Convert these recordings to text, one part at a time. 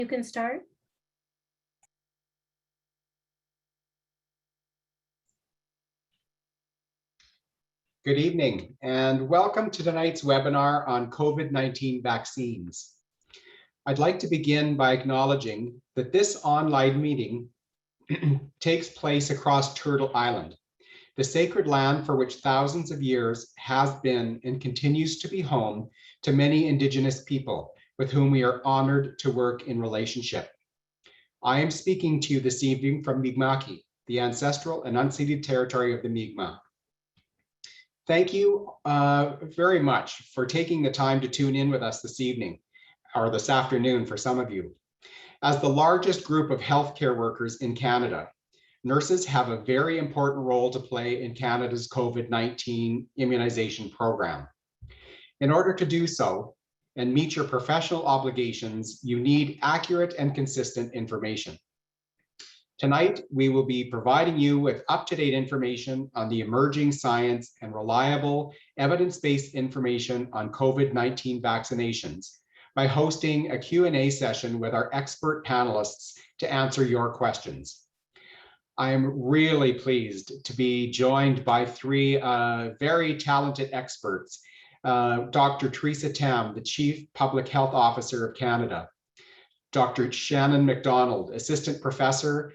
You can start. Good evening and welcome to tonight's webinar on COVID-19 vaccines. I'd like to begin by acknowledging that this online meeting takes place across Turtle Island, the sacred land for which thousands of years has been and continues to be home to many Indigenous people with whom we are honored to work in relationship. I am speaking to you this evening from Mi'kma'ki, the ancestral and unceded territory of the Mi'kmaq. Thank you very much for taking the time to tune in with us this evening, or this afternoon for some of you. As the largest group of healthcare workers in Canada, nurses have a very important role to play in Canada's COVID-19 immunization program. In order to do so and meet your professional obligations, you need accurate and consistent information. Tonight, we will be providing you with up-to-date information on the emerging science and reliable evidence-based information on COVID-19 vaccinations by hosting a Q&A session with our expert panelists to answer your questions. I am really pleased to be joined by three very talented experts. Dr. Theresa Tam, the Chief Public Health Officer of Canada, Dr. Shannon MacDonald, Assistant Professor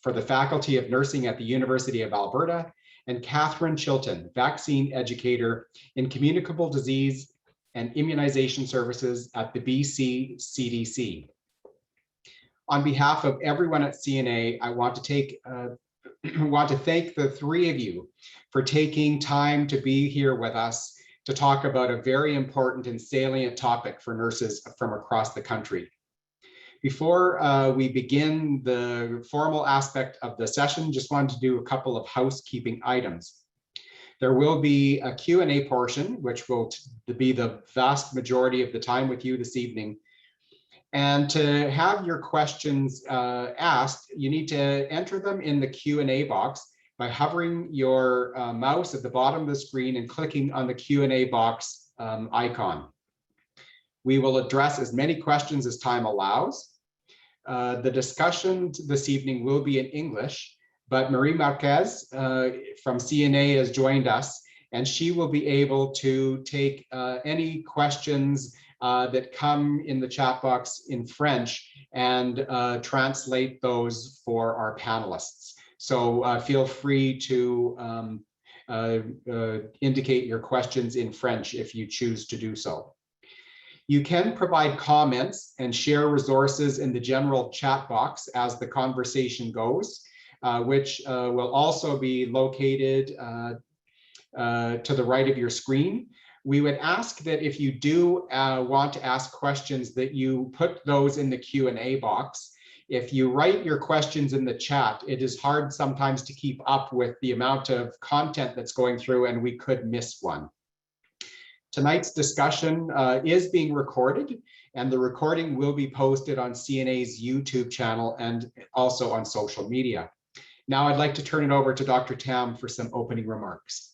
for the Faculty of Nursing at the University of Alberta, and Katharine Chilton, Vaccine Educator in Communicable Disease and Immunization Services at the BC CDC. On behalf of everyone at CNA, I want to thank the three of you for taking time to be here with us to talk about a very important and salient topic for nurses from across the country. Before we begin the formal aspect of the session, just wanted to do a couple of housekeeping items. There will be a Q&A portion, which will be the vast majority of the time with you this evening. And to have your questions asked, you need to enter them in the Q&A box by hovering your mouse at the bottom of the screen and clicking on the Q&A box icon. We will address as many questions as time allows. The discussion this evening will be in English, but Marie Marquez from CNA has joined us, and she will be able to take any questions that come in the chat box in French and translate those for our panelists. So feel free to indicate your questions in French if you choose to do so. You can provide comments and share resources in the general chat box as the conversation goes, which will also be located to the right of your screen. We would ask that if you do want to ask questions that you put those in the Q&A box. If you write your questions in the chat, it is hard sometimes to keep up with the amount of content that's going through and we could miss one. Tonight's discussion is being recorded, and the recording will be posted on CNA's YouTube channel and also on social media. Now I'd like to turn it over to Dr. Tam for some opening remarks.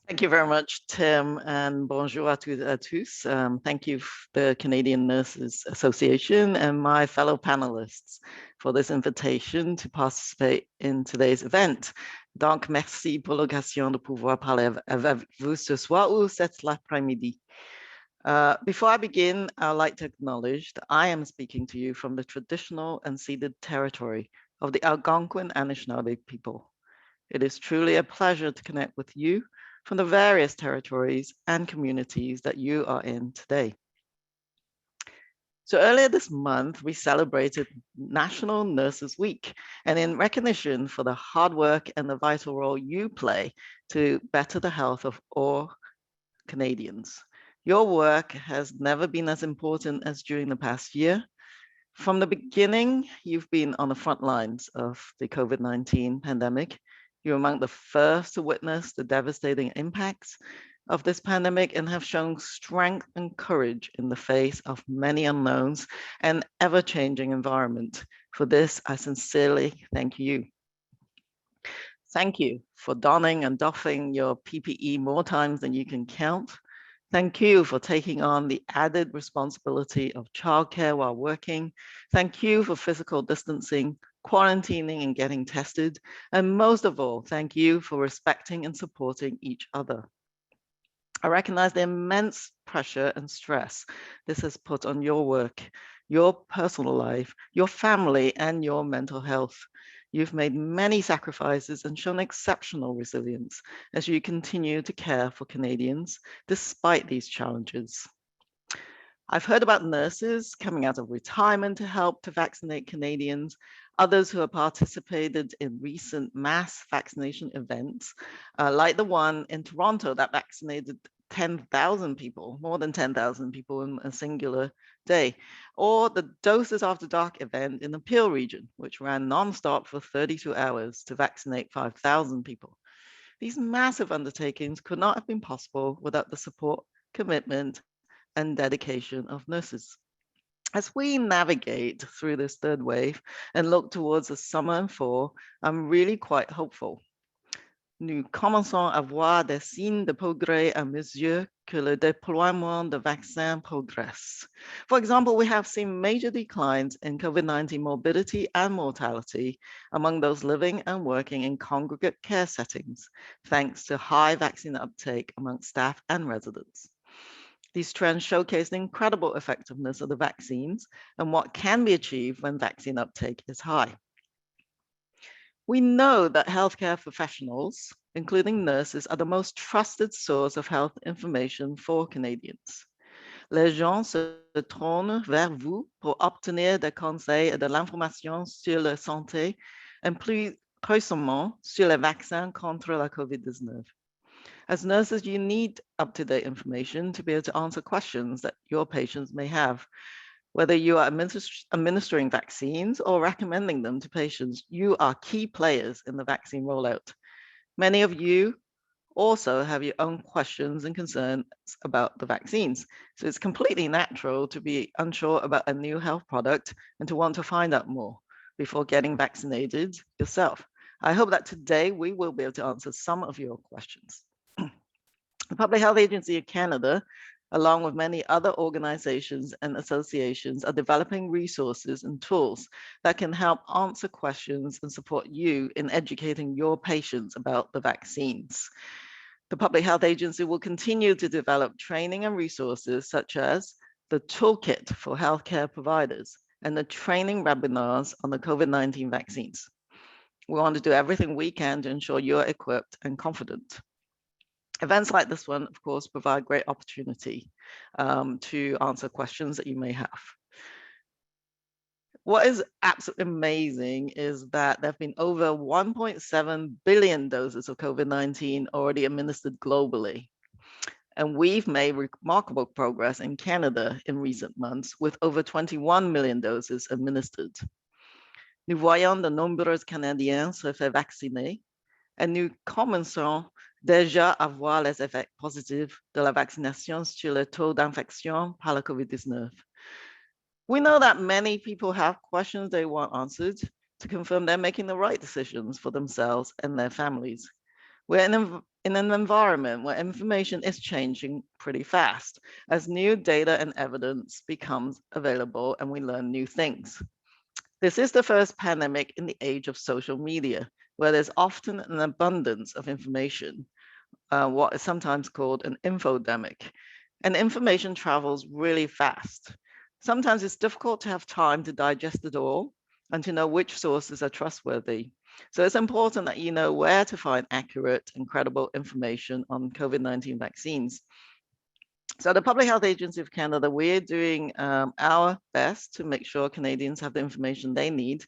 Thank you very much, Tim, and bonjour à tous. Thank you, the Canadian Nurses Association and my fellow panelists for this invitation to participate in today's event. Donc, merci pour l'occasion de pouvoir parler avec vous ce soir ou cet après-midi. Before I begin, I'd like to acknowledge that I am speaking to you from the traditional and ceded territory of the Algonquin Anishinaabe people. It is truly a pleasure to connect with you from the various territories and communities that you are in today. So earlier this month, we celebrated National Nurses Week, and in recognition for the hard work and the vital role you play to better the health of all Canadians. Your work has never been as important as during the past year. From the beginning, you've been on the front lines of the COVID-19 pandemic. You're among the first to witness the devastating impacts of this pandemic and have shown strength and courage in the face of many unknowns and ever-changing environment. For this, I sincerely thank you. Thank you for donning and doffing your PPE more times than you can count, Thank you for taking on the added responsibility of childcare while working. Thank you for physical distancing, quarantining, and getting tested. And most of all, thank you for respecting and supporting each other. I recognize the immense pressure and stress this has put on your work, your personal life, your family, and your mental health. You've made many sacrifices and shown exceptional resilience as you continue to care for Canadians despite these challenges. I've heard about nurses coming out of retirement to help to vaccinate Canadians, others who have participated in recent mass vaccination events, like the one in Toronto that vaccinated 10,000 people, more than 10,000 people in a singular day, or the Doses After Dark event in the Peel region, which ran nonstop for 32 hours to vaccinate 5,000 people. These massive undertakings could not have been possible without the support, commitment, and dedication of nurses. As we navigate through this third wave and look towards the summer and fall, I'm really quite hopeful. Nous commençons à voir des signes de progrès à mesure que le déploiement de vaccins progresse. For example, we have seen major declines in COVID-19 morbidity and mortality among those living and working in congregate care settings, thanks to high vaccine uptake among staff and residents. These trends showcase the incredible effectiveness of the vaccines and what can be achieved when vaccine uptake is high. We know that healthcare professionals, including nurses, are the most trusted source of health information for Canadians. Les gens se tournent vers vous pour obtenir des conseils et de l'information sur la santé, et plus précisément sur les vaccins contre la COVID-19. As nurses, you need up-to-date information to be able to answer questions that your patients may have. Whether you are administering vaccines or recommending them to patients, you are key players in the vaccine rollout. Many of you also have your own questions and concerns about the vaccines. So it's completely natural to be unsure about a new health product and to want to find out more before getting vaccinated yourself. I hope that today we will be able to answer some of your questions. The Public Health Agency of Canada, along with many other organizations and associations, are developing resources and tools that can help answer questions and support you in educating your patients about the vaccines. The Public Health Agency will continue to develop training and resources such as the Toolkit for Healthcare Providers and the training webinars on the COVID-19 vaccines. We want to do everything we can to ensure you're equipped and confident. Events like this one, of course, provide great opportunity to answer questions that you may have. What is absolutely amazing is that there have been over 1.7 billion doses of COVID-19 already administered globally. And we've made remarkable progress in Canada in recent months with over 21 million doses administered. Nous voyons de nombreux Canadiens se faire vacciner et nous commençons déjà à voir les effets positifs de la vaccination sur le taux d'infection par la COVID-19. We know that many people have questions they want answered to confirm they're making the right decisions for themselves and their families. We're in an environment where information is changing pretty fast as new data and evidence becomes available and we learn new things. This is the first pandemic in the age of social media, where there's often an abundance of information, what is sometimes called an infodemic, and information travels really fast. Sometimes it's difficult to have time to digest it all and to know which sources are trustworthy. So it's important that you know where to find accurate and credible information on COVID-19 vaccines. So the Public Health Agency of Canada, we're doing our best to make sure Canadians have the information they need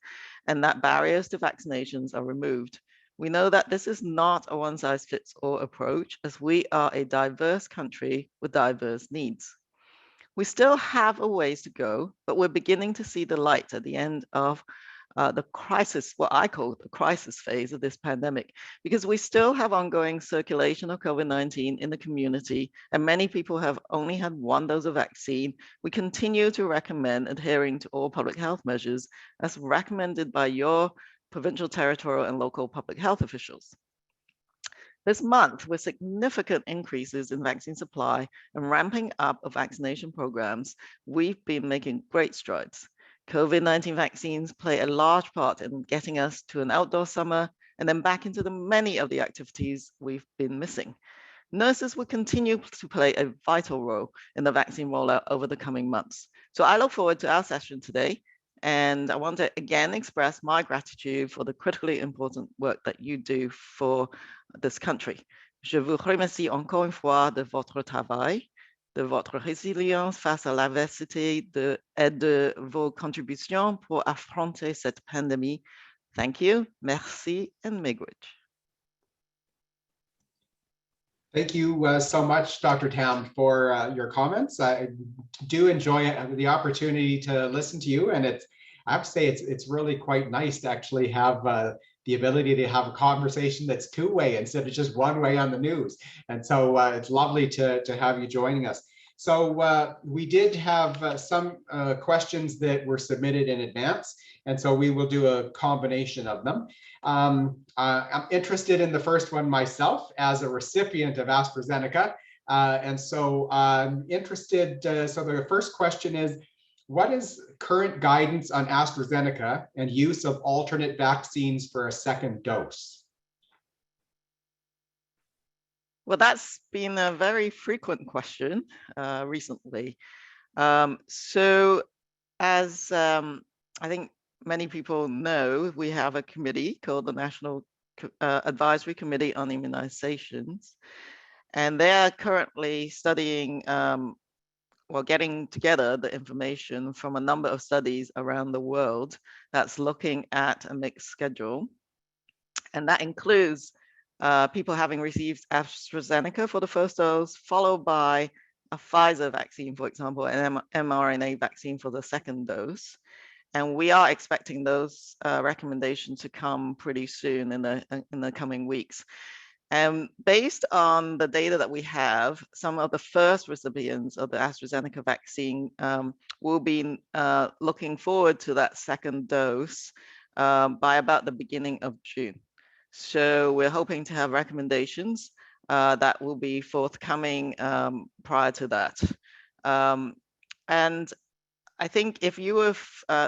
and that barriers to vaccinations are removed. We know that this is not a one-size-fits-all approach as we are a diverse country with diverse needs. We still have a ways to go, but we're beginning to see the light at the end of the crisis, what I call the crisis phase of this pandemic, because we still have ongoing circulation of COVID-19 in the community, and many people have only had one dose of vaccine. We continue to recommend adhering to all public health measures as recommended by your provincial, territorial, and local public health officials. This month, with significant increases in vaccine supply and ramping up of vaccination programs, we've been making great strides. COVID-19 vaccines play a large part in getting us to an outdoor summer and then back into the many of the activities we've been missing. Nurses will continue to play a vital role in the vaccine rollout over the coming months. So I look forward to our session today, and I want to again express my gratitude for the critically important work that you do for this country. Je vous remercie encore une fois de votre travail, de votre résilience face à l'adversité et de vos contributions pour affronter cette pandémie. Thank you, merci, and miigwech. Thank you so much, Dr. Tam, for your comments. I do enjoy the opportunity to listen to you, and I have to say it's really quite nice to actually have the ability to have a conversation that's two-way instead of just one way on the news. And so it's lovely to have you joining us. So we did have some questions that were submitted in advance, and so we will do a combination of them. I'm interested in the first one myself as a recipient of Astrazeneca, and so I'm interested. So the first question is, what is current guidance on Astrazeneca and use of alternate vaccines for a second dose? Well, that's been a very frequent question recently. So as I think many people know, we have a committee called the National Advisory Committee on Immunizations, and they are currently studying, well, getting together the information from a number of studies around the world that's looking at a mixed schedule. And that includes people having received Astrazeneca for the first dose, followed by a Pfizer vaccine, for example, an mRNA vaccine for the second dose. And we are expecting those recommendations to come pretty soon in the coming weeks. And based on the data that we have, some of the first recipients of the AstraZeneca vaccine will be looking forward to that second dose by about the beginning of June. So we're hoping to have recommendations that will be forthcoming prior to that. And I think if you were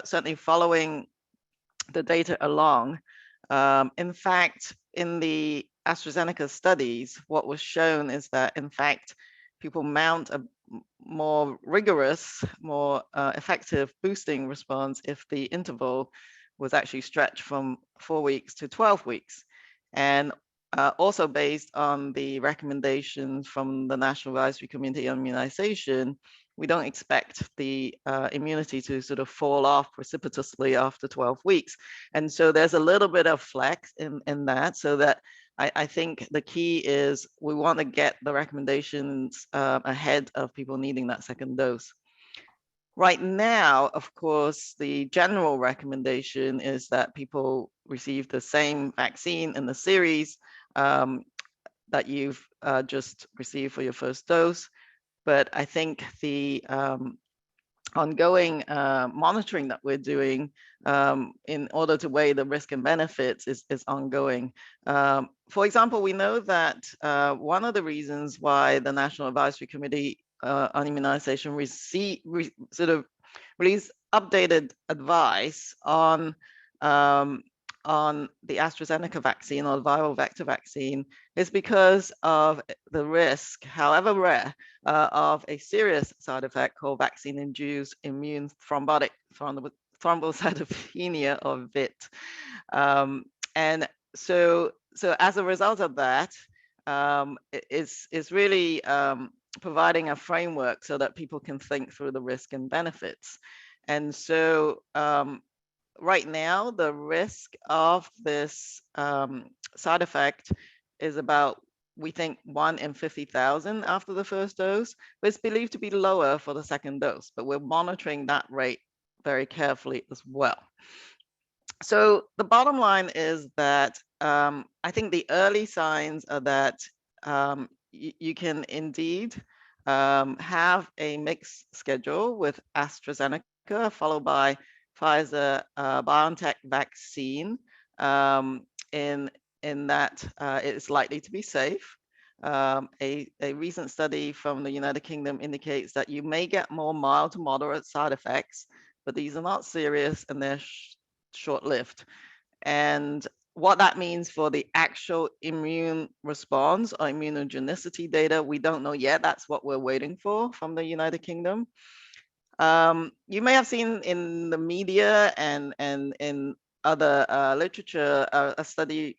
certainly following the data along, in fact, in the AstraZeneca studies, what was shown is that, in fact, people mount a more rigorous, more effective boosting response if the interval was actually stretched from 4 weeks to 12 weeks. And also based on the recommendations from the National Advisory Committee on Immunization, we don't expect the immunity to sort of fall off precipitously after 12 weeks. And so there's a little bit of flex in that, so that I think the key is we want to get the recommendations ahead of people needing that second dose. Right now, of course, the general recommendation is that people receive the same vaccine in the series that you've just received for your first dose. But I think the ongoing monitoring that we're doing in order to weigh the risk and benefits is ongoing. For example, we know that one of the reasons why the National Advisory Committee on Immunization sort of released updated advice on the AstraZeneca vaccine or the viral vector vaccine is because of the risk, however rare, of a serious side effect called vaccine-induced immune thrombotic thrombocytopenia, or VIT. And so as a result of that, it's really providing a framework so that people can think through the risk and benefits. And so right now, the risk of this side effect is about, we think, 1 in 50,000 after the first dose, but it's believed to be lower for the second dose, but we're monitoring that rate very carefully as well. So the bottom line is that I think the early signs are that you can indeed have a mixed schedule with AstraZeneca followed by Pfizer BioNTech vaccine in in that it's likely to be safe. A recent study from the United Kingdom indicates that you may get more mild to moderate side effects, but these are not serious and they're short-lived. And what that means for the actual immune response or immunogenicity data, we don't know yet. That's what we're waiting for from the United Kingdom. You may have seen in the media and in other literature a study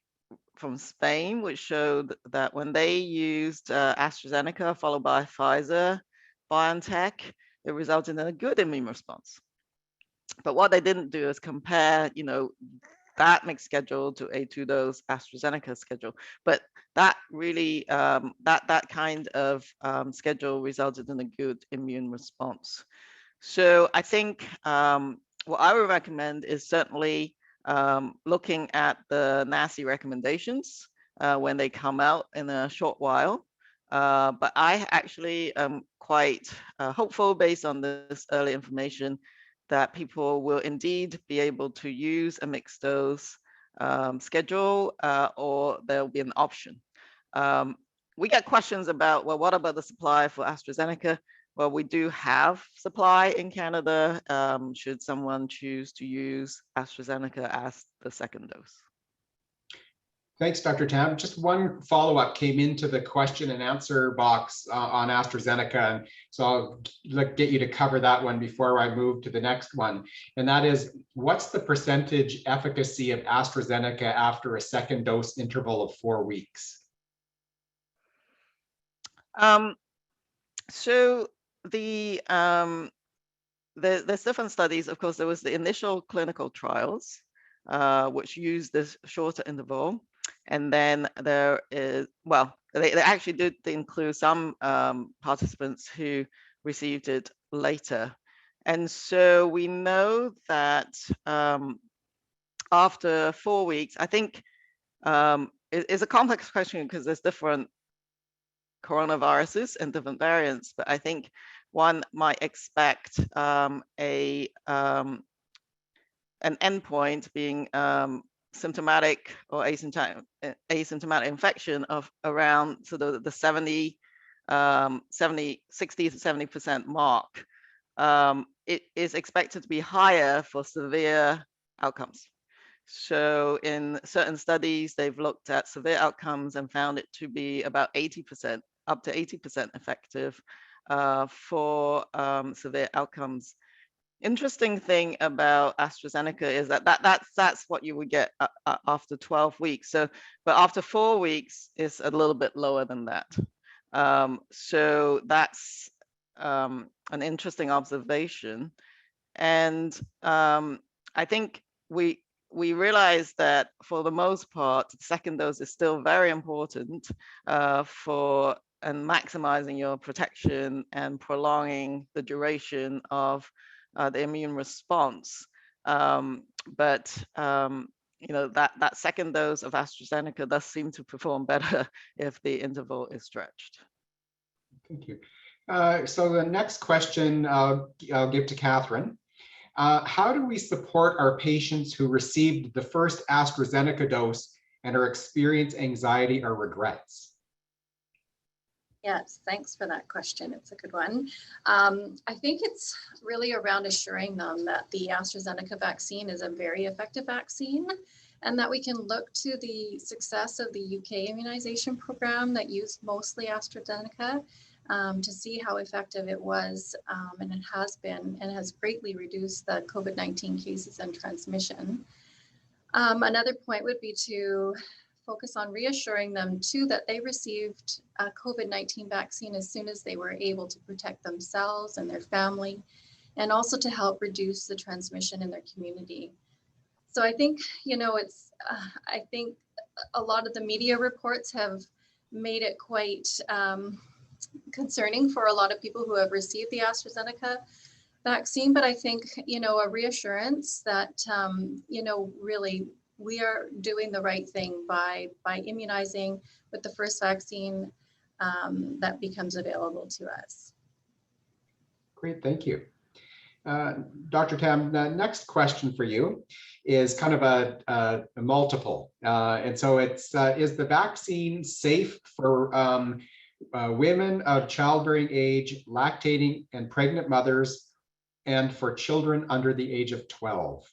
from Spain, which showed that when they used AstraZeneca followed by Pfizer, BioNTech, it resulted in a good immune response. But what they didn't do is compare, that mixed schedule to a 2-dose AstraZeneca schedule. But that really, that kind of schedule resulted in a good immune response. So I think what I would recommend is certainly looking at the NACI recommendations when they come out in a short while. But I actually am quite hopeful based on this early information that people will indeed be able to use a mixed dose schedule or there'll be an option. We get questions about, well, what about the supply for AstraZeneca? Well, we do have supply in Canada should someone choose to use AstraZeneca as the second dose. Thanks, Dr. Tam. Just one follow-up came into the question and answer box on AstraZeneca. And so I'll get you to cover that one before I move to the next one. And that is, what's the percentage efficacy of AstraZeneca after a second dose interval of 4 weeks? So there's different studies. Of course, there was the initial clinical trials, which used this shorter interval. And then there is, well, they actually did include some participants who received it later. And so we know that after 4 weeks, I think it's a complex question because there's different coronaviruses and different variants, but I think one might expect an endpoint being symptomatic or asymptomatic infection of around sort of the 60 to 70% mark. It is expected to be higher for severe outcomes. So in certain studies, they've looked at severe outcomes and found it to be about 80%, up to 80% effective for severe outcomes. Interesting thing about AstraZeneca is that's what you would get after 12 weeks. So, but after 4 weeks, it's a little bit lower than that. So that's an interesting observation. And I think we realize that for the most part, the second dose is still very important for and maximizing your protection and prolonging the duration of the immune response. But that second dose of AstraZeneca does seem to perform better if the interval is stretched. Thank you. So the next question I'll give to Katharine. How do we support our patients who received the first AstraZeneca dose and are experiencing anxiety or regrets? Yes, thanks for that question. It's a good one. I think it's really around assuring them that the AstraZeneca vaccine is a very effective vaccine and that we can look to the success of the UK immunization program that used mostly AstraZeneca to see how effective it was, and it has been and has greatly reduced the COVID-19 cases and transmission. Another point would be to focus on reassuring them too that they received a COVID-19 vaccine as soon as they were able to protect themselves and their family, and also to help reduce the transmission in their community. So I think, I think a lot of the media reports have made it quite concerning for a lot of people who have received the AstraZeneca vaccine, but I think, a reassurance that, really we are doing the right thing by immunizing with the first vaccine that becomes available to us. Great, thank you. Dr. Tam, the next question for you is kind of a multiple. And so it's, is the vaccine safe for women of childbearing age, lactating and pregnant mothers, and for children under the age of 12?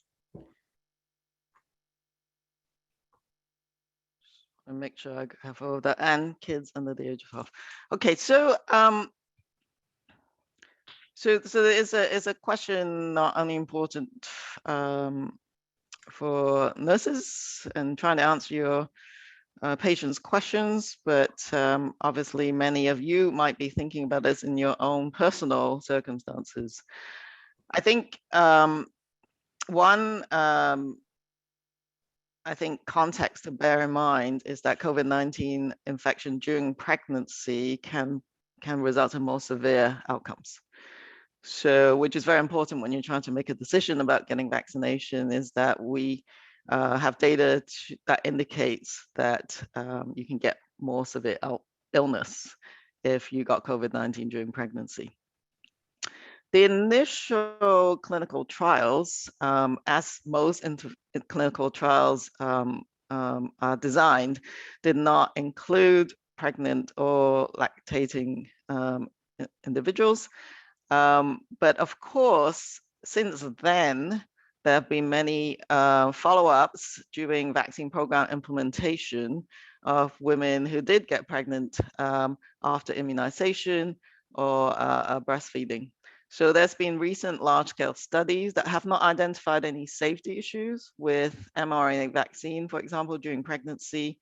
And make sure I have all of that, and kids under the age of 12. Okay, so so there is a question not only important for nurses and trying to answer your patients' questions, but obviously many of you might be thinking about this in your own personal circumstances. I think one I think context to bear in mind is that COVID-19 infection during pregnancy can result in more severe outcomes. So, which is very important when you're trying to make a decision about getting vaccination, is that we have data that indicates that you can get more severe illness if you got COVID-19 during pregnancy. The initial clinical trials, as most clinical trials are designed, did not include pregnant or lactating individuals. But of course, since then, there have been many follow-ups during vaccine program implementation of women who did get pregnant after immunization or breastfeeding. So there's been recent large-scale studies that have not identified any safety issues with mRNA vaccine, for example, during pregnancy.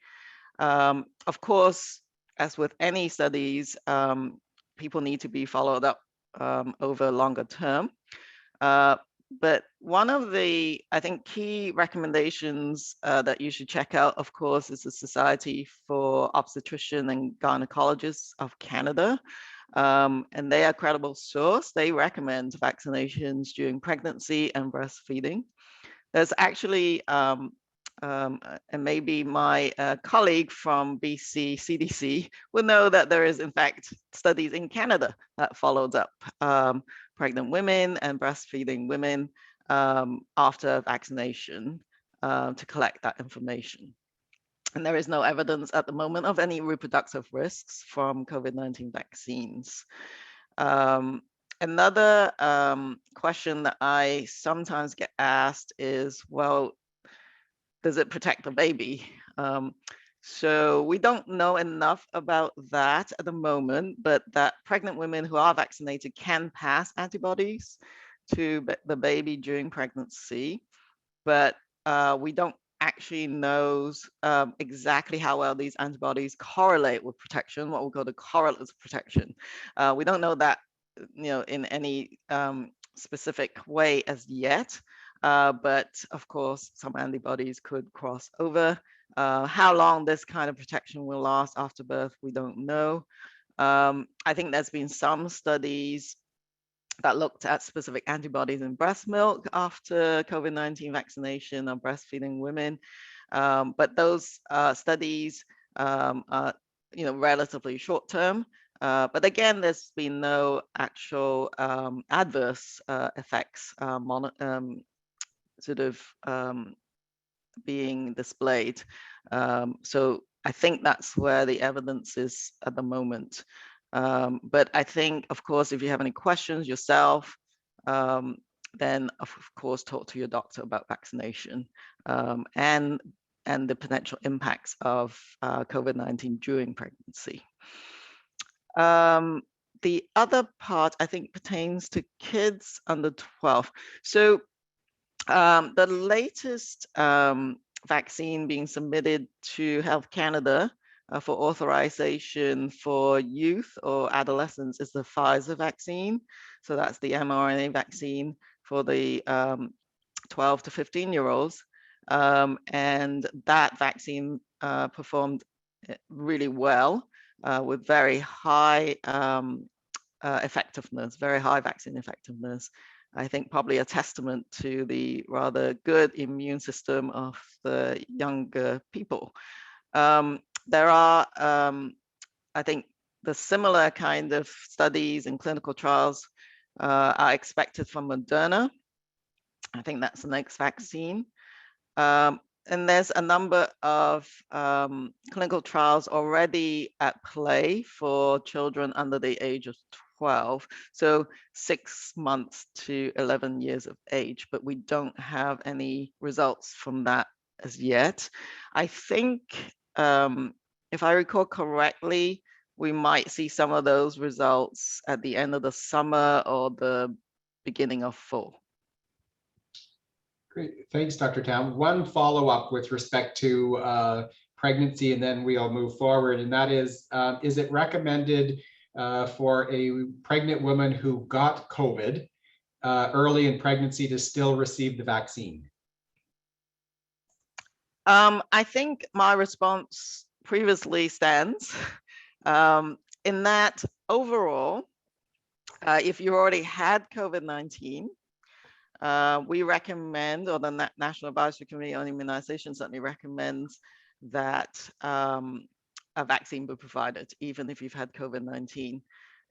Of course, as with any studies, people need to be followed up over longer term. But one of the, I think, key recommendations that you should check out, of course, is the Society for Obstetrician and Gynecologists of Canada. And they are a credible source. They recommend vaccinations during pregnancy and breastfeeding. There's actually, and maybe my colleague from BC CDC will know that there is, in fact, studies in Canada that followed up pregnant women and breastfeeding women after vaccination to collect that information. And there is no evidence at the moment of any reproductive risks from COVID-19 vaccines. Another question that I sometimes get asked is, well, does it protect the baby? So we don't know enough about that at the moment, but that pregnant women who are vaccinated can pass antibodies to the baby during pregnancy, but we don't actually know exactly how well these antibodies correlate with protection, what we call the correlates of protection. We don't know that, in any specific way as yet. But of course, some antibodies could cross over. How long this kind of protection will last after birth, we don't know. I think there's been some studies that looked at specific antibodies in breast milk after COVID-19 vaccination of breastfeeding women. But those studies are relatively short term. But again, there's been no actual adverse effects being displayed. So I think that's where the evidence is at the moment. But I think, of course, if you have any questions yourself, then of course talk to your doctor about vaccination and the potential impacts of COVID-19 during pregnancy. The other part, I think, pertains to kids under 12. So the latest vaccine being submitted to Health Canada for authorization for youth or adolescents is the Fisa vaccine. So that's the mRNA vaccine for the 12 to 15-year-olds. And that vaccine performed really well with very high effectiveness, very high vaccine effectiveness. I think probably a testament to the rather good immune system of the younger people. There are, I think, the similar kind of studies and clinical trials are expected from Moderna. I think that's the next vaccine. And there's a number of clinical trials already at play for children under the age of 12, so 6 months to 11 years of age, but we don't have any results from that as yet. I think, if I recall correctly, we might see some of those results at the end of the summer or the beginning of fall. Great, thanks, Dr. Tam. One follow-up with respect to pregnancy, and then we'll move forward, and that is it recommended for a pregnant woman who got COVID early in pregnancy to still receive the vaccine? I think my response previously stands in that overall, if you already had COVID-19, we recommend, or the National Advisory Committee on Immunization certainly recommends that a vaccine be provided, even if you've had COVID-19.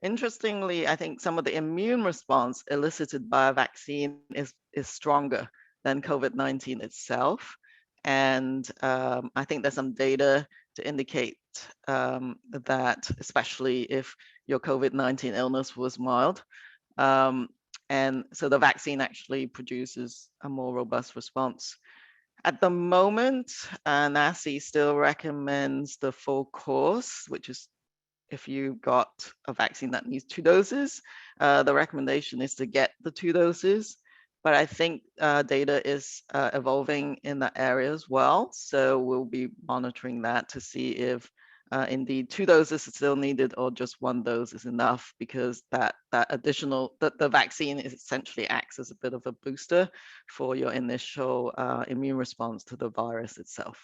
Interestingly, I think some of the immune response elicited by a vaccine is stronger than COVID-19 itself. And I think there's some data to indicate that, especially if your COVID-19 illness was mild. And so the vaccine actually produces a more robust response. At the moment, NACI still recommends the full course, which is if you got a vaccine that needs 2 doses, the recommendation is to get the 2 doses. But I think data is evolving in that area as well. So we'll be monitoring that to see if indeed 2 doses is still needed or just 1 dose is enough, because that additional, the vaccine is essentially acts as a bit of a booster for your initial immune response to the virus itself.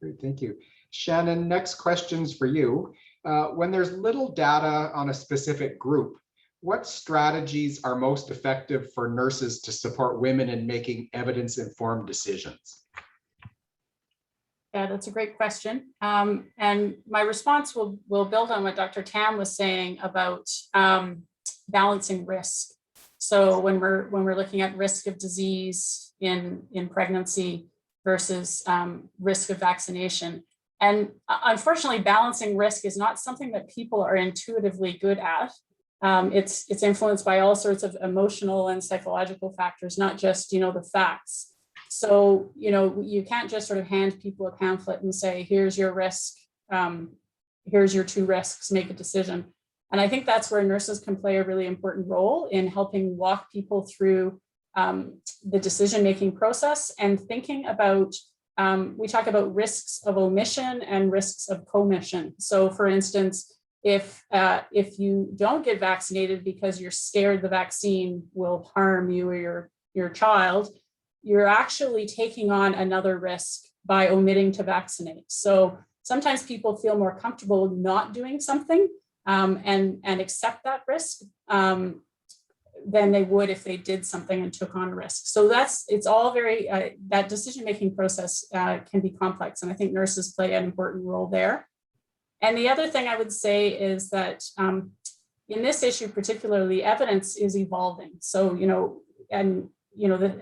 Great, thank you. Shannon, next question's for you. When there's little data on a specific group, what strategies are most effective for nurses to support women in making evidence-informed decisions? Yeah, that's a great question. And my response will build on what Dr. Tam was saying about balancing risk. So when we're looking at risk of disease in pregnancy versus risk of vaccination. And unfortunately, balancing risk is not something that people are intuitively good at. It's influenced by all sorts of emotional and psychological factors, not just, the facts. So, you can't just sort of hand people a pamphlet and say, here's your risk, here's your 2 risks, make a decision. And I think that's where nurses can play a really important role in helping walk people through the decision-making process and thinking about, we talk about risks of omission and risks of commission. So for instance, if you don't get vaccinated because you're scared the vaccine will harm you or your child, you're actually taking on another risk by omitting to vaccinate. So sometimes people feel more comfortable not doing something and accept that risk than they would if they did something and took on a risk. So it's all very, that decision-making process can be complex. And I think nurses play an important role there. And the other thing I would say is that in this issue, particularly, evidence is evolving. So,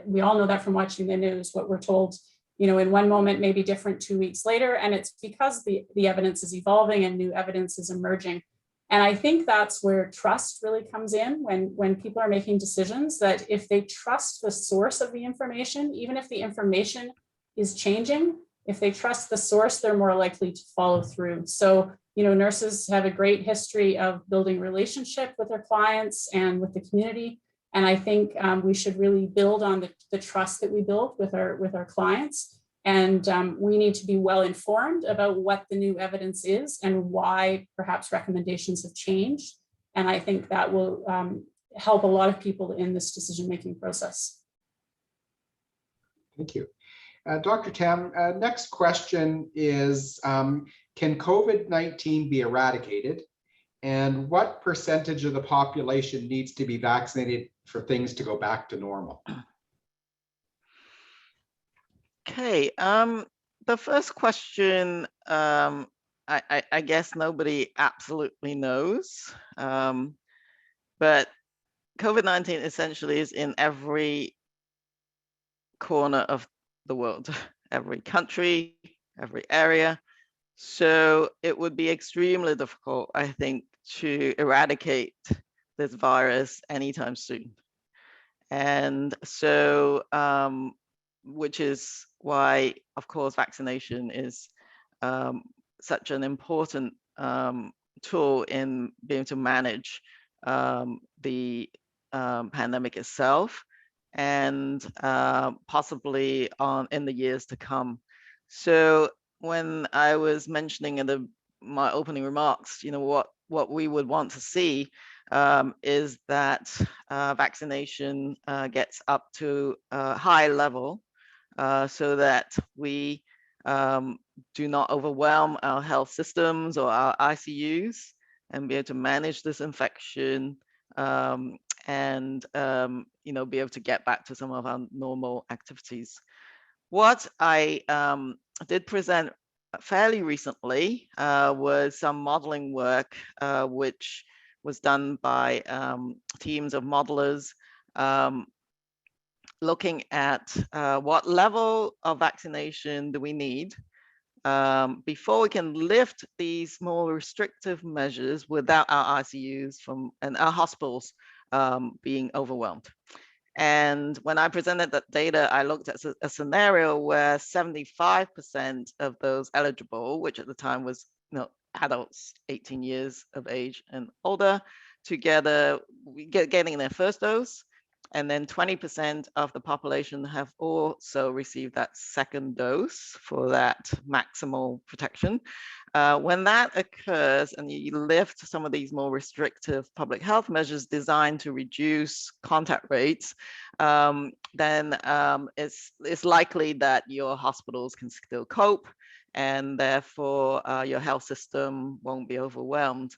we all know that from watching the news. What we're told, in one moment may be different 2 weeks later. And it's because the evidence is evolving and new evidence is emerging. And I think that's where trust really comes in when people are making decisions, that if they trust the source of the information, even if the information is changing, if they trust the source, they're more likely to follow through. So, nurses have a great history of building relationship with their clients and with the community. And I think we should really build on the trust that we build with our clients. And we need to be well informed about what the new evidence is and why perhaps recommendations have changed. And I think that will help a lot of people in this decision-making process. Thank you. Dr. Tam, next question is, can COVID-19 be eradicated? And what percentage of the population needs to be vaccinated for things to go back to normal? Okay, the first question, I guess nobody absolutely knows, but COVID-19 essentially is in every corner of the world, every country, every area. So it would be extremely difficult, I think, to eradicate this virus anytime soon. And so, which is why, of course, vaccination is such an important tool in being able to manage the pandemic itself, and possibly in the years to come. So when I was mentioning in my opening remarks, what we would want to see is that vaccination gets up to a high level so that we do not overwhelm our health systems or our ICUs, and be able to manage this infection and be able to get back to some of our normal activities. What I did present fairly recently was some modeling work which was done by teams of modelers looking at what level of vaccination do we need before we can lift these more restrictive measures without our ICUs and our hospitals being overwhelmed. And when I presented that data, I looked at a scenario where 75% of those eligible, which at the time was adults 18 years of age and older, together getting their first dose, and then 20% of the population have also received that second dose for that maximal protection. When that occurs and you lift some of these more restrictive public health measures designed to reduce contact rates, then it's likely that your hospitals can still cope, and therefore your health system won't be overwhelmed.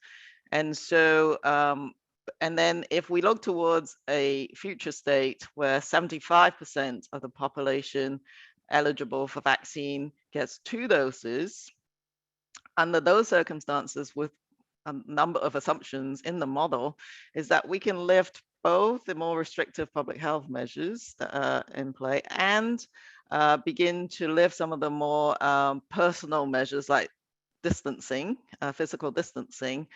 And so, and then if we look towards a future state where 75% of the population eligible for vaccine gets 2 doses, under those circumstances, with a number of assumptions in the model, is that we can lift both the more restrictive public health measures that are in play and begin to lift some of the more personal measures like distancing, physical distancing,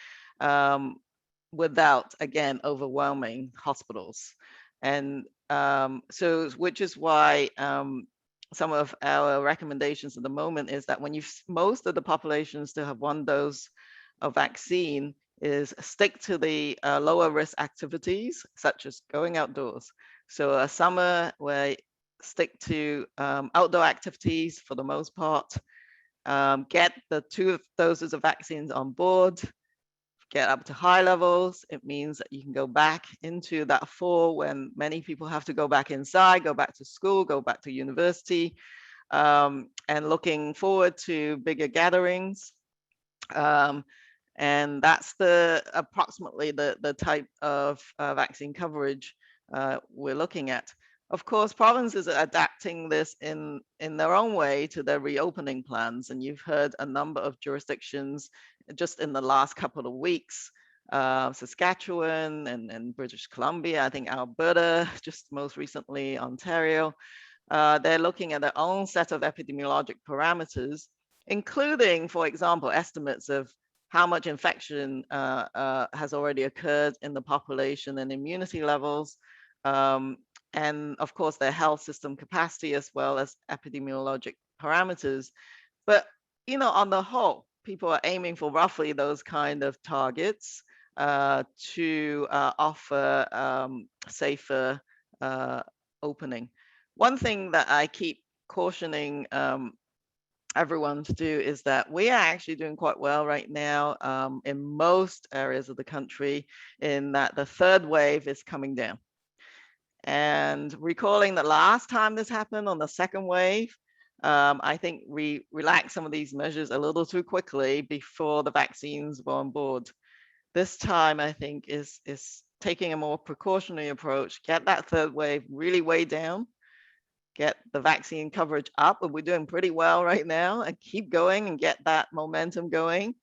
without, again, overwhelming hospitals. And so, which is why some of our recommendations at the moment is that when most of the population still have 1 dose of vaccine, is stick to the lower risk activities, such as going outdoors. So a summer where stick to outdoor activities for the most part, get the 2 doses of vaccines on board, get up to high levels. It means that you can go back into that fall when many people have to go back inside, go back to school, go back to university, and looking forward to bigger gatherings. And that's approximately the type of vaccine coverage we're looking at. Of course, provinces are adapting this in their own way to their reopening plans. And you've heard a number of jurisdictions just in the last couple of weeks, Saskatchewan and British Columbia, I think Alberta, just most recently Ontario, they're looking at their own set of epidemiologic parameters, including, for example, estimates of how much infection has already occurred in the population and immunity levels, and of course their health system capacity, as well as epidemiologic parameters. But on the whole, people are aiming for roughly those kind of targets to offer safer opening. One thing that I keep cautioning everyone to do is that we are actually doing quite well right now in most areas of the country, in that the 3rd wave is coming down. And recalling that last time this happened on the 2nd wave, I think we relaxed some of these measures a little too quickly before the vaccines were on board. This time, I think, is taking a more precautionary approach, get that 3rd wave really way down, get the vaccine coverage up, and we're doing pretty well right now, and keep going and get that momentum going.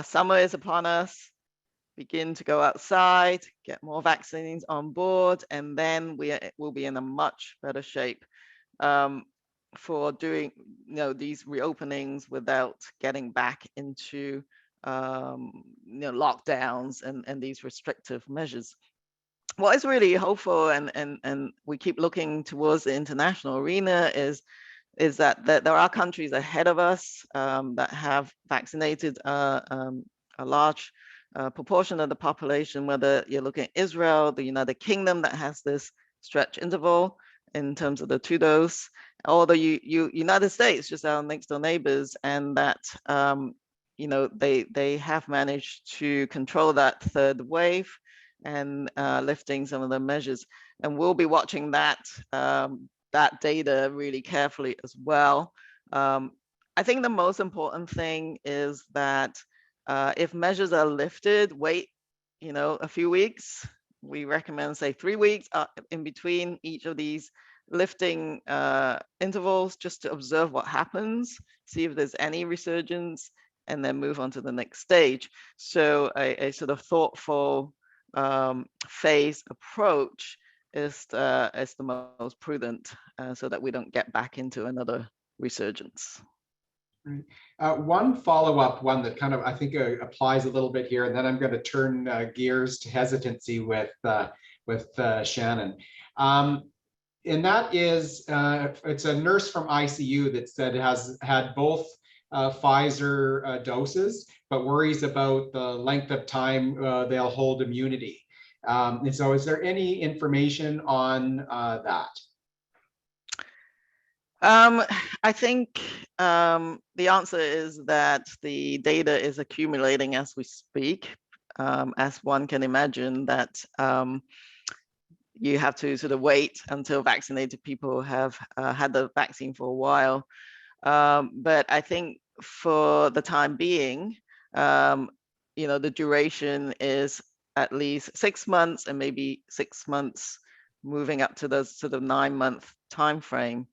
Summer is upon us. begin to go outside, get more vaccines on board, and then we'll be in a much better shape for doing these reopenings without getting back into lockdowns and these restrictive measures. What is really hopeful, and we keep looking towards the international arena, is that there are countries ahead of us that have vaccinated a large proportion of the population, whether you're looking at Israel, the United Kingdom that has this stretch interval in terms of the 2-dose, or the United States, just our next door neighbors, and that they have managed to control that third wave and lifting some of the measures. And we'll be watching that data really carefully as well. I think the most important thing is that if measures are lifted, wait, a few weeks. We recommend, say, 3 weeks in between each of these lifting intervals, just to observe what happens, see if there's any resurgence, and then move on to the next stage. So a sort of thoughtful phased approach is the most prudent, so that we don't get back into another resurgence. Right. One follow-up, one that kind of I think applies a little bit here, and then I'm going to turn gears to hesitancy with Shannon. And that is, it's a nurse from ICU that said has had both Pfizer doses, but worries about the length of time they'll hold immunity. And so is there any information on that? I think the answer is that the data is accumulating as we speak. As one can imagine, that you have to sort of wait until vaccinated people have had the vaccine for a while. But I think for the time being, the duration is at least 6 months, and maybe 6 months moving up to the sort of 9-month time frame.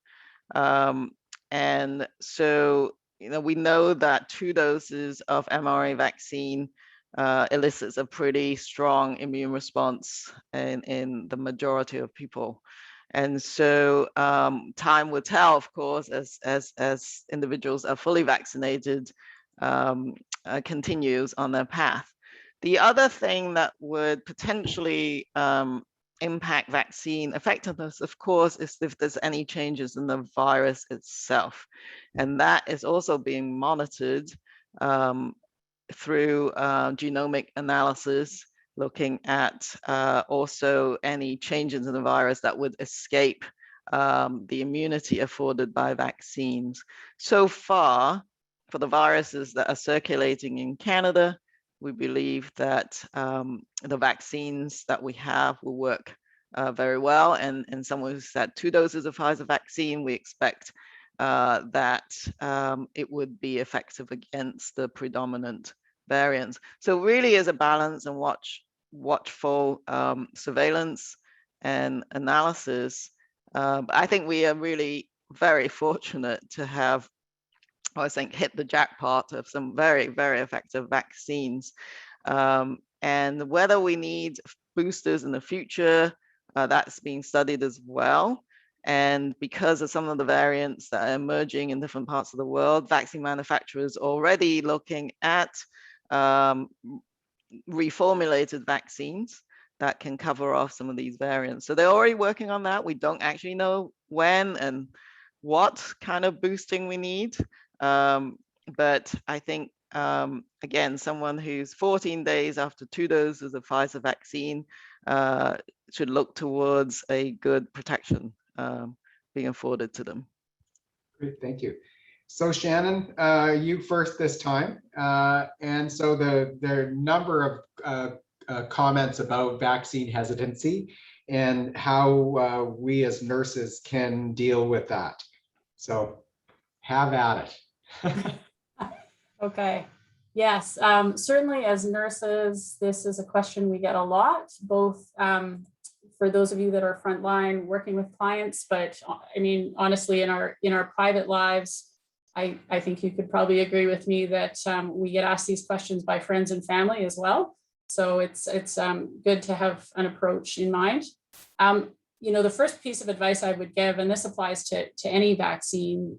And so, we know that 2 doses of mRNA vaccine elicits a pretty strong immune response in the majority of people. And so time will tell, of course, as individuals are fully vaccinated, continues on their path. The other thing that would potentially impact vaccine effectiveness, of course, is if there's any changes in the virus itself. And that is also being monitored through genomic analysis, looking at also any changes in the virus that would escape the immunity afforded by vaccines. So far, for the viruses that are circulating in Canada, we believe that the vaccines that we have will work very well. And someone who's had 2 doses of Pfizer vaccine, we expect that it would be effective against the predominant variants. So really is a balance and watchful surveillance and analysis. But I think we are really very fortunate to have, I think, hit the jackpot of some very, very effective vaccines. And whether we need boosters in the future, that's being studied as well. And because of some of the variants that are emerging in different parts of the world, vaccine manufacturers already looking at reformulated vaccines that can cover off some of these variants. So they're already working on that. We don't actually know when and what kind of boosting we need. But I think, again, someone who's 14 days after 2 doses of Pfizer vaccine should look towards a good protection being afforded to them. Great, thank you. So Shannon, you first this time. And so there are a number of comments about vaccine hesitancy and how we as nurses can deal with that. So have at it. Okay. Yes, certainly as nurses, this is a question we get a lot, both for those of you that are frontline working with clients, but I mean, honestly, in our private lives, I think you could probably agree with me that we get asked these questions by friends and family as well. So it's good to have an approach in mind. You know, the first piece of advice I would give, and this applies to any vaccine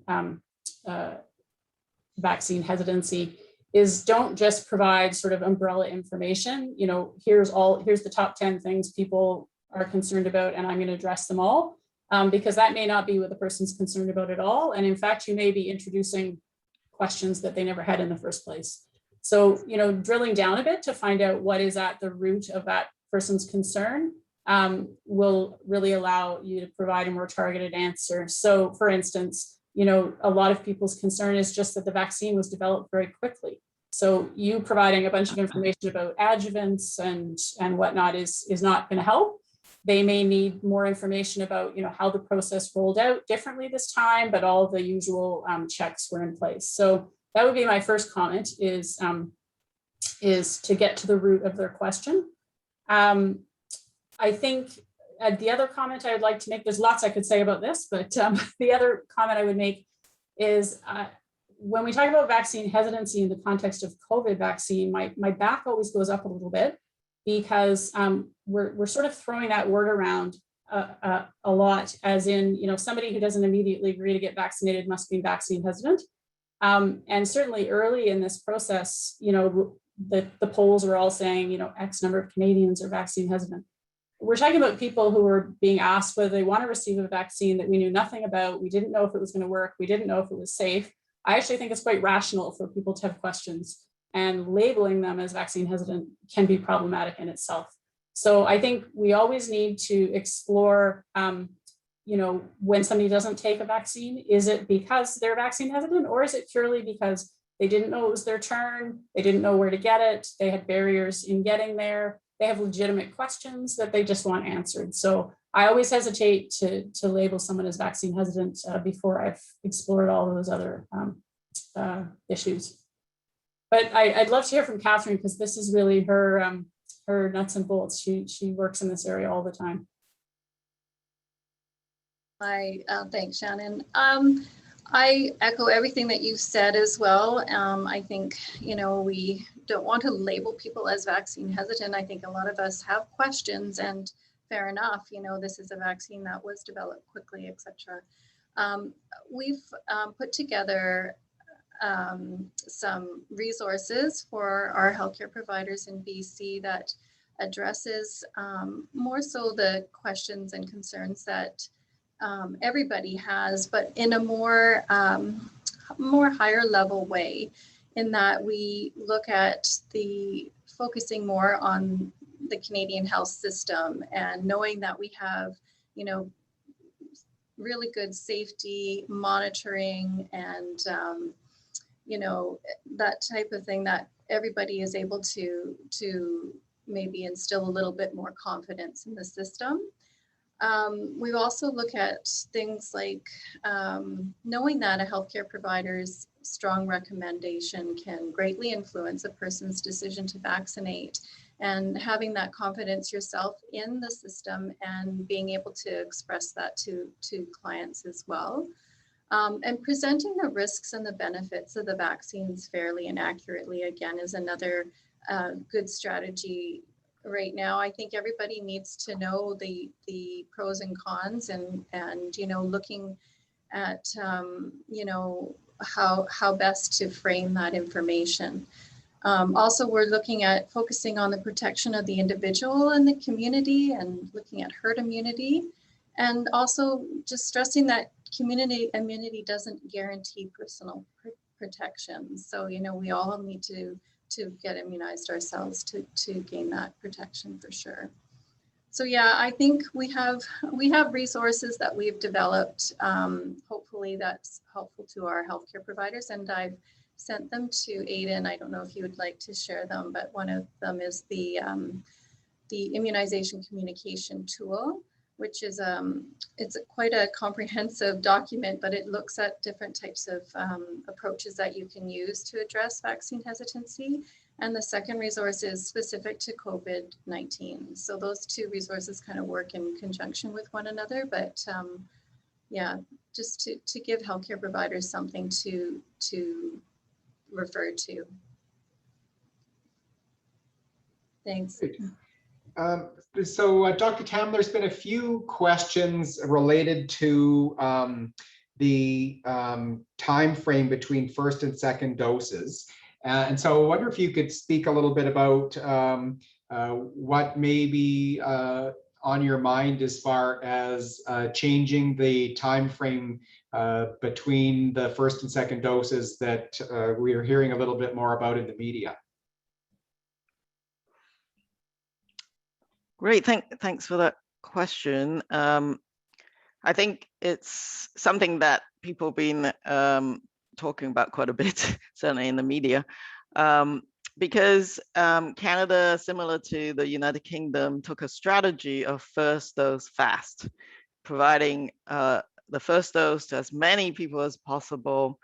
vaccine hesitancy, is don't just provide sort of umbrella information. You know, here's the top 10 things people are concerned about, and I'm going to address them all, because that may not be what the person's concerned about at all. And in fact, you may be introducing questions that they never had in the first place. So, you know, drilling down a bit to find out what is at the root of that person's concern will really allow you to provide a more targeted answer. So, for instance, you know, a lot of people's concern is just that the vaccine was developed very quickly. So you providing a bunch of information about adjuvants and whatnot is not going to help. They may need more information about, you know, how the process rolled out differently this time, but all the usual checks were in place. So that would be my first comment, is to get to the root of their question. I think the other comment I would like to make, there's lots I could say about this, but the other comment I would make is when we talk about vaccine hesitancy in the context of COVID vaccine, my back always goes up a little bit, because we're sort of throwing that word around a lot, as in, you know, somebody who doesn't immediately agree to get vaccinated must be vaccine hesitant. And certainly early in this process, you know, the polls were all saying, you know, X number of Canadians are vaccine hesitant. We're talking about people who were being asked whether they want to receive a vaccine that we knew nothing about. We didn't know if it was going to work. We didn't know if it was safe. I actually think it's quite rational for people to have questions, and labeling them as vaccine hesitant can be problematic in itself. So I think we always need to explore, you know, when somebody doesn't take a vaccine, is it because they're vaccine hesitant, or is it purely because they didn't know it was their turn, they didn't know where to get it, they had barriers in getting there, they have legitimate questions that they just want answered. So I always hesitate to label someone as vaccine hesitant before I've explored all those other issues. But I'd love to hear from Katharine, because this is really her nuts and bolts. She works in this area all the time. Thanks, Shannon. I echo everything that you've said as well. I think, you know, we don't want to label people as vaccine hesitant. I think a lot of us have questions, and fair enough, you know, this is a vaccine that was developed quickly, etc. We've put together some resources for our healthcare providers in BC that addresses more so the questions and concerns that everybody has, but in a more higher level way, in that we look at focusing more on the Canadian health system, and knowing that we have, you know, really good safety monitoring and you know, that type of thing, that everybody is able to maybe instill a little bit more confidence in the system. We also look at things like knowing that a healthcare provider's strong recommendation can greatly influence a person's decision to vaccinate, and having that confidence yourself in the system and being able to express that to clients as well. And presenting the risks and the benefits of the vaccines fairly and accurately, again, is another good strategy. Right now, I think everybody needs to know the pros and cons, and you know, looking at you know, how best to frame that information. Also, we're looking at focusing on the protection of the individual and the community, and looking at herd immunity, and also just stressing that community immunity doesn't guarantee personal protection. So, you know, we all need to get immunized ourselves to gain that protection for sure. So yeah, I think we have resources that we've developed. Hopefully that's helpful to our healthcare providers, and I've sent them to Aiden. I don't know if you would like to share them, but one of them is the immunization communication tool, which is it's quite a comprehensive document, but it looks at different types of approaches that you can use to address vaccine hesitancy. And the second resource is specific to COVID-19. So those two resources kind of work in conjunction with one another, but yeah, just to give healthcare providers something to refer to. Thanks. So Dr. Tam, there's been a few questions related to the time frame between first and second doses. And so I wonder if you could speak a little bit about what may be on your mind as far as changing the time frame between the first and second doses that we're hearing a little bit more about in the media. Great, thanks for that question. I think it's something that people have been talking about quite a bit, certainly in the media, because Canada, similar to the United Kingdom, took a strategy of first dose fast, providing the first dose to as many people as possible,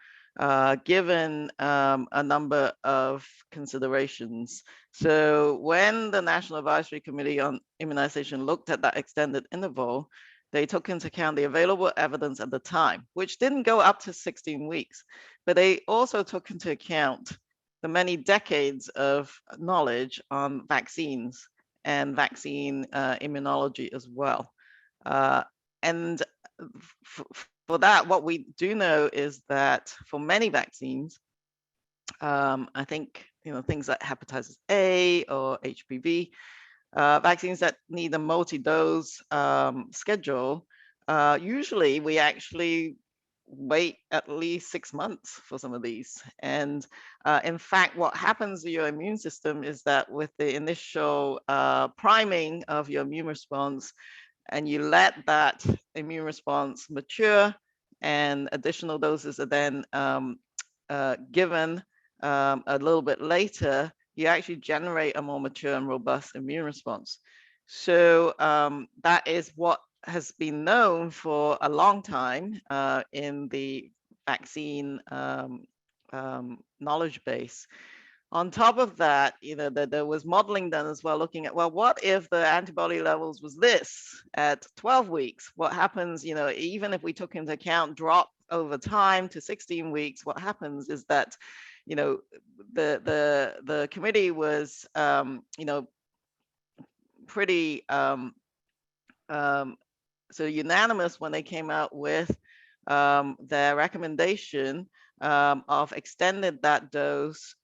given a number of considerations. So when the National Advisory Committee on Immunization looked at that extended interval, they took into account the available evidence at the time, which didn't go up to 16 weeks, but they also took into account the many decades of knowledge on vaccines and vaccine immunology as well. And for that, what we do know is that for many vaccines, I think things like hepatitis A or HPV, vaccines that need a multi-dose schedule, usually we actually wait at least 6 months for some of these. And in fact, what happens to your immune system is that with the initial priming of your immune response, and you let that immune response mature, and additional doses are then given a little bit later, you actually generate a more mature and robust immune response. So that is what has been known for a long time in the vaccine knowledge base. On top of that, there was modeling done as well, looking at, well, what if the antibody levels was this at 12 weeks? What happens, even if we took into account drop over time to 16 weeks, what happens is that, the committee was, pretty so unanimous when they came out with their recommendation of extended that dose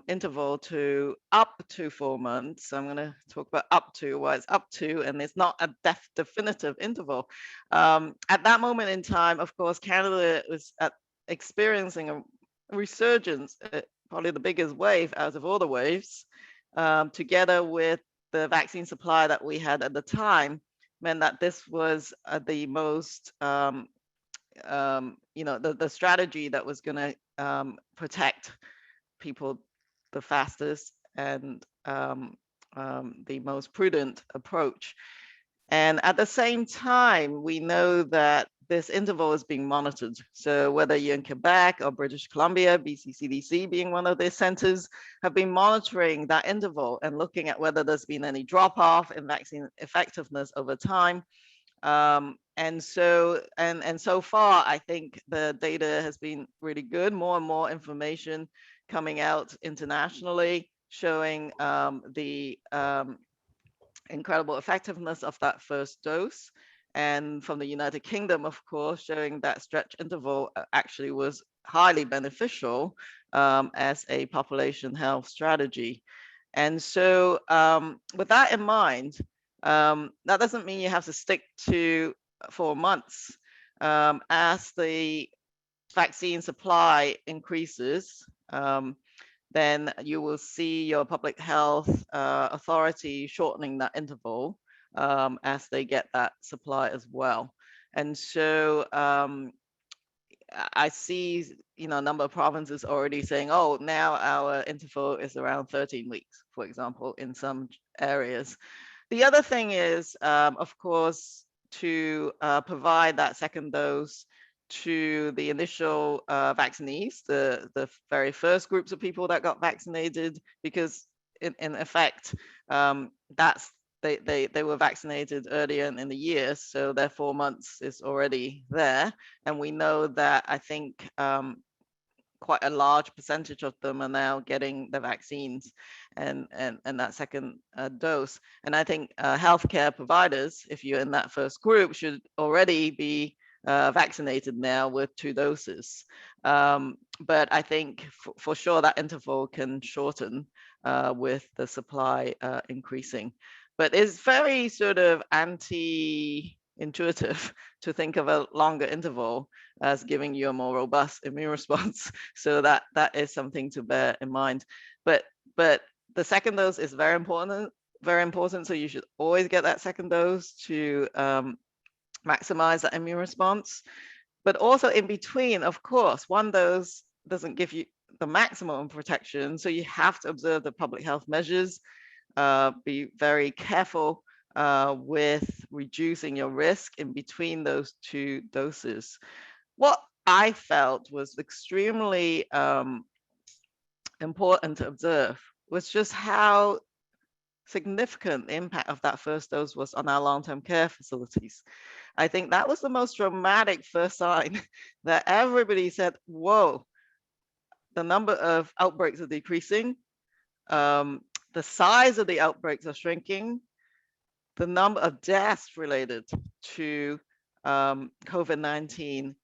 interval to up to 4 months. I'm going to talk about up to, why it's up to, and it's not a definitive interval. At that moment in time, of course, Canada was experiencing a resurgence, probably the biggest wave out of all the waves, together with the vaccine supply that we had at the time, meant that this was the most, the strategy that was going to protect people the fastest and the most prudent approach. And at the same time, we know that this interval is being monitored. So whether you're in Quebec or British Columbia, BCCDC being one of their centers, have been monitoring that interval and looking at whether there's been any drop off in vaccine effectiveness over time. And so far, I think the data has been really good. More and more information coming out internationally showing the incredible effectiveness of that first dose. And from the United Kingdom, of course, showing that stretch interval actually was highly beneficial as a population health strategy. And so with that in mind, that doesn't mean you have to stick to 4 months. As the vaccine supply increases, then you will see your public health authority shortening that interval as they get that supply as well. And so I see, a number of provinces already saying, oh, now our interval is around 13 weeks, for example, in some areas. The other thing is, of course, to provide that second dose to the initial vaccinees, the very first groups of people that got vaccinated, because in effect, they were vaccinated earlier in the year, so their 4 months is already there. And we know that I think quite a large percentage of them are now getting the vaccines and that second dose. And I think healthcare providers, if you're in that first group, should already be vaccinated now with 2 doses. But I think for sure that interval can shorten with the supply increasing. But it's very sort of anti-intuitive to think of a longer interval as giving you a more robust immune response. So that is something to bear in mind. But the second dose is very important. So you should always get that second dose to maximize that immune response. But also in between, of course, one dose doesn't give you the maximum protection. So you have to observe the public health measures, be very careful with reducing your risk in between those 2 doses. What I felt was extremely important to observe was just how significant the impact of that first dose was on our long-term care facilities. I think that was the most dramatic first sign that everybody said, whoa, the number of outbreaks are decreasing, the size of the outbreaks are shrinking, the number of deaths related to COVID-19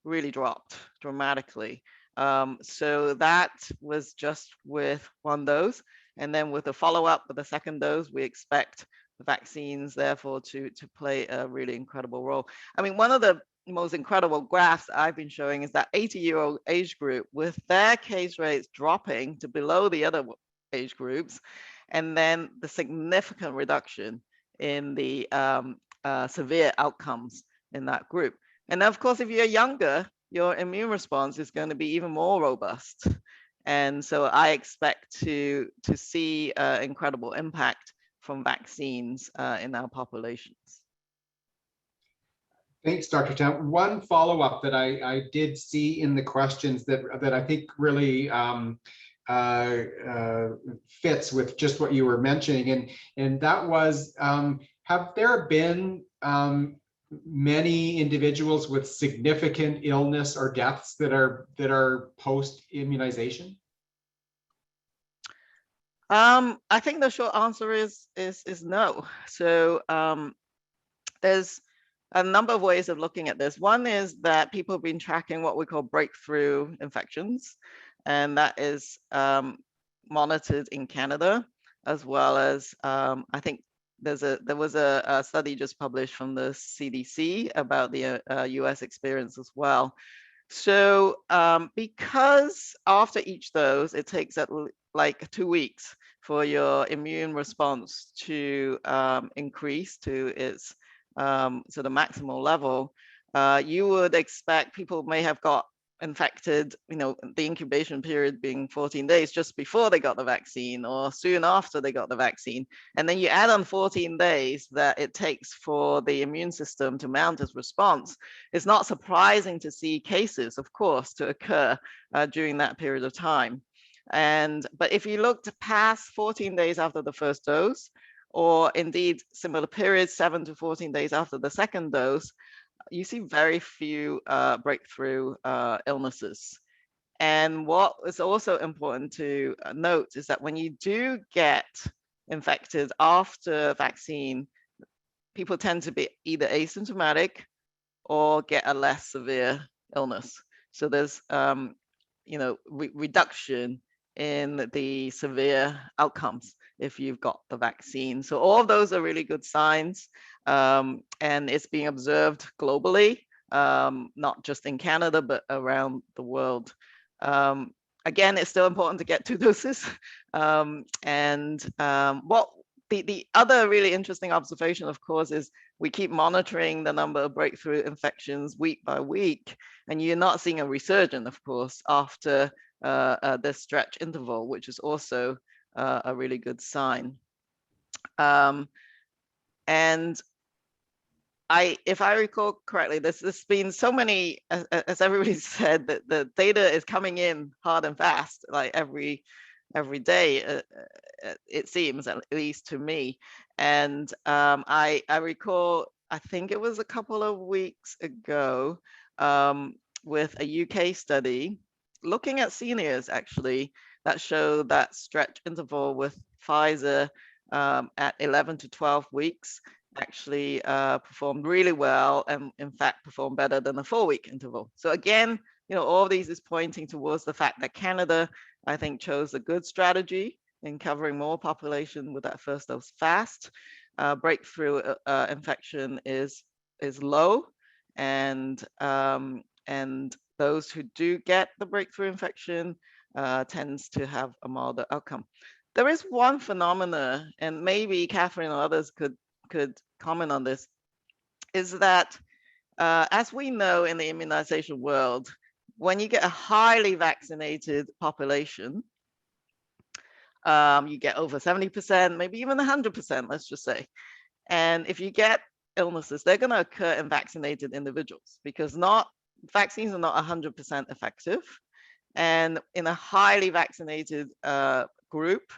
really dropped dramatically. So that was just with 1 dose. And then with the follow-up with the second dose, we expect the vaccines, therefore, to play a really incredible role. I mean, one of the most incredible graphs I've been showing is that 80-year-old age group with their case rates dropping to below the other age groups, and then the significant reduction in the severe outcomes in that group. And of course, if you're younger, your immune response is going to be even more robust. And so I expect to see incredible impact from vaccines in our populations. Thanks, Dr. Tam. One follow-up that I did see in the questions that I think really fits with just what you were mentioning, and that was, have there been many individuals with significant illness or deaths that are post-immunization? I think the short answer is no. So there's a number of ways of looking at this. One is that people have been tracking what we call breakthrough infections, and that is monitored in Canada, as well as I think there was a study just published from the CDC about the US experience as well. So because after each dose, it takes like 2 weeks for your immune response to increase to its sort of maximal level, you would expect people may have got infected, the incubation period being 14 days just before they got the vaccine or soon after they got the vaccine. And then you add on 14 days that it takes for the immune system to mount its response. It's not surprising to see cases, of course, to occur during that period of time. But if you looked past 14 days after the first dose, or indeed similar periods, 7 to 14 days after the second dose, you see very few breakthrough illnesses. And what is also important to note is that when you do get infected after vaccine, people tend to be either asymptomatic or get a less severe illness. So there's reduction in the severe outcomes if you've got the vaccine. So all of those are really good signs, and it's being observed globally, not just in Canada, but around the world. Again, it's still important to get 2 doses. What the other really interesting observation, of course, is we keep monitoring the number of breakthrough infections week by week, and you're not seeing a resurgence, of course, after this stretch interval, which is also a really good sign. And if I recall correctly, there's been so many, as everybody said, that the data is coming in hard and fast, like every day, it seems, at least to me. And I recall, I think it was a couple of weeks ago, with a UK study looking at seniors actually that show that stretch interval with Pfizer at 11 to 12 weeks actually performed really well, and in fact performed better than the 4-week interval. So again, all of these is pointing towards the fact that Canada, I think, chose a good strategy in covering more population with that first dose fast. Breakthrough infection is low, and those who do get the breakthrough infection tends to have a milder outcome. There is one phenomena, and maybe Katharine or others could comment on this, is that as we know in the immunization world, when you get a highly vaccinated population, you get over 70%, maybe even 100%, let's just say. And if you get illnesses, they're going to occur in vaccinated individuals, because vaccines are not 100% effective. And in a highly vaccinated group,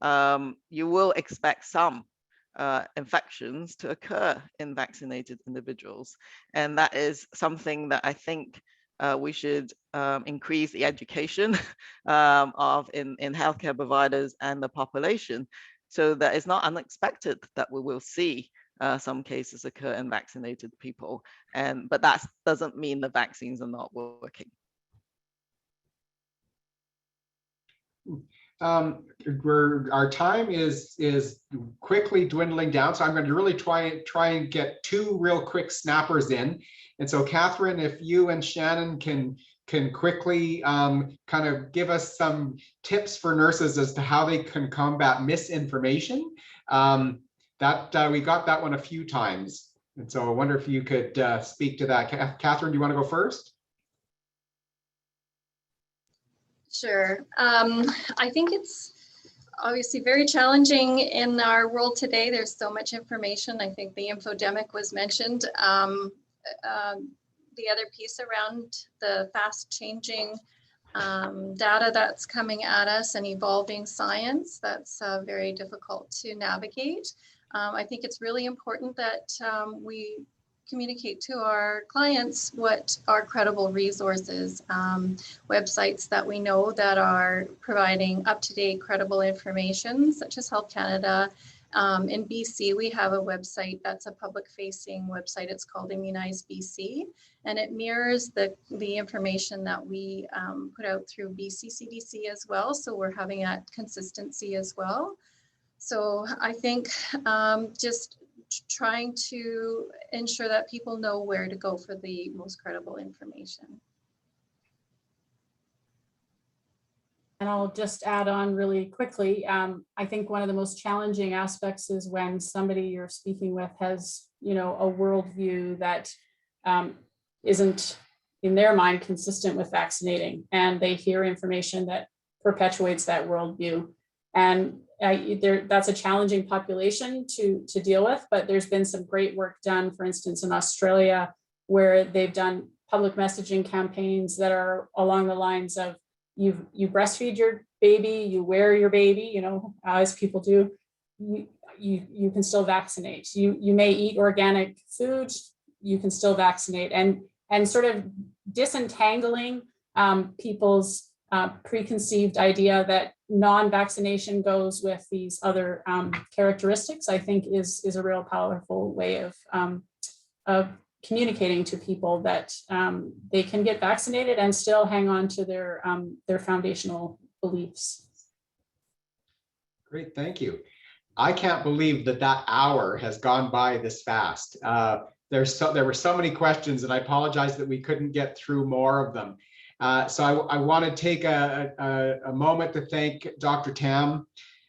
you will expect some infections to occur in vaccinated individuals. And that is something that I think we should increase the education of in healthcare providers and the population, so that it's not unexpected that we will see some cases occur in vaccinated people. But that doesn't mean the vaccines are not working. Our time is quickly dwindling down, so I'm going to really try and get 2 real quick snappers in. And so, Katharine, if you and Shannon can quickly kind of give us some tips for nurses as to how they can combat misinformation. We got that one a few times, and so I wonder if you could speak to that. Katharine, do you want to go first? Sure. I think it's obviously very challenging in our world today. There's so much information. I think the infodemic was mentioned. The other piece around the fast changing data that's coming at us and evolving science, that's very difficult to navigate. I think it's really important that we communicate to our clients what are credible resources, websites that we know that are providing up-to-date credible information, such as Health Canada. In BC, we have a website that's a public-facing website. It's called Immunize BC, and it mirrors the information that we put out through BC CDC as well. So we're having that consistency as well. So I think just trying to ensure that people know where to go for the most credible information. And I'll just add on really quickly. I think one of the most challenging aspects is when somebody you're speaking with has, a worldview that isn't, in their mind, consistent with vaccinating, and they hear information that perpetuates that worldview. And that's a challenging population to deal with, but there's been some great work done, for instance, in Australia, where they've done public messaging campaigns that are along the lines of, you breastfeed your baby, you wear your baby, as people do, you can still vaccinate. You may eat organic food, you can still vaccinate, and sort of disentangling people's preconceived idea that non-vaccination goes with these other characteristics, I think is a real powerful way of communicating to people that they can get vaccinated and still hang on to their foundational beliefs. Great, thank you. I can't believe that hour has gone by this fast. There were so many questions, and I apologize that we couldn't get through more of them. So I want to take a moment to thank Dr. Tam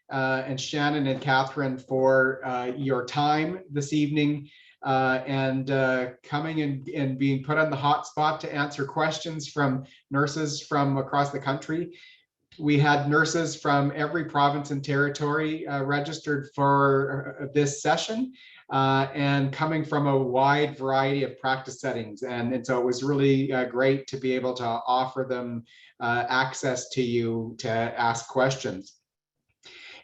and Shannon and Katharine for your time this evening and coming and being put on the hot spot to answer questions from nurses from across the country. We had nurses from every province and territory registered for this session. And coming from a wide variety of practice settings. And so it was really great to be able to offer them access to you to ask questions.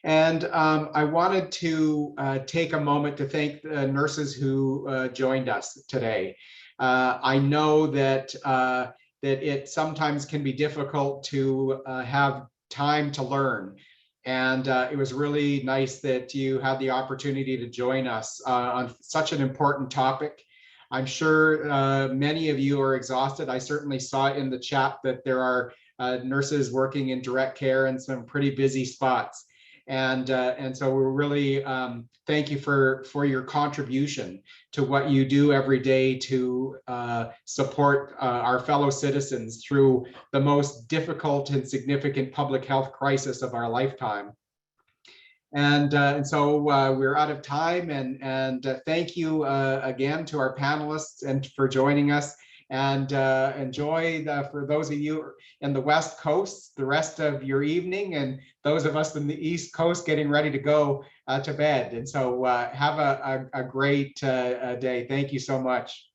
And I wanted to take a moment to thank the nurses who joined us today. I know that that it sometimes can be difficult to have time to learn. And it was really nice that you had the opportunity to join us on such an important topic. I'm sure many of you are exhausted. I certainly saw in the chat that there are nurses working in direct care in some pretty busy spots. And so we're really thank you for your contribution to what you do every day to support our fellow citizens through the most difficult and significant public health crisis of our lifetime. And so we're out of time, and thank you again to our panelists and for joining us. And enjoy for those of you in the West Coast, the rest of your evening, and those of us in the East Coast getting ready to go to bed. And so have a great day. Thank you so much.